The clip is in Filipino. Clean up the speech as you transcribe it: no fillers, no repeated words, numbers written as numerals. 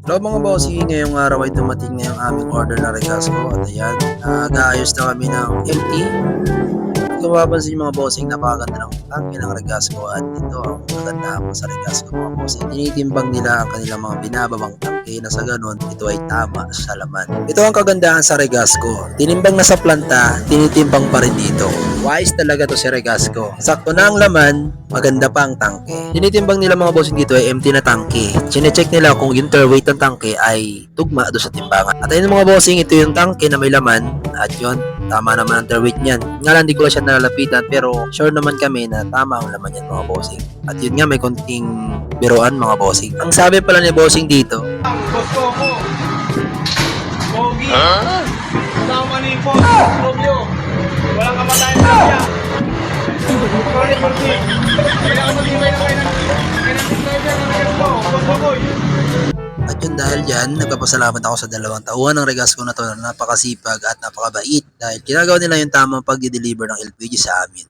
Hello mga bossy, ngayong araw ay dumating na yung aming order na Regasco at ayan, nag-aayos na kami ng MT. Kung mapapansin yung mga bossing, napakaganda ng tangke ng Regasco at ito ang kagandahan mo sa Regasco mga bossing. Tinitimbang nila ang kanilang mga binababang tangke na sa ganun, ito ay tama sa laman. Ito ang kagandahan sa Regasco. Tinimbang na sa planta, tinitimbang pa rin dito. Wise talaga to si Regasco. Sakto na ang laman, maganda pa ang tangke. Tinitimbang nila mga bossing dito ay empty na tangke. Chine-check nila kung yung waste ng tangke ay tugma doon sa timbangan. At ayun mga bossing, ito yung tangke na may laman at yun, tama naman ang terweight niyan. Nga lang, di ko siya nalalapitan pero sure naman kami na tama ang laman yan mga bossing. At yun nga, may konting biruan mga bossing. Ang sabi pala ni bossing dito, Gusto ko. Pogi. Kasama ni po. Pogi. Walang kamatayan na siya. Sorry, Pogi. Kailangan mag-ibay na kayo ng driver na ngayon po. Gusto ko. at yun dahil dyan, nagpapasalamat ako sa dalawang tauhan ng Regasco na to na napakasipag at napakabait dahil ginagawa nila yung tamang pag-deliver ng LPG sa amin.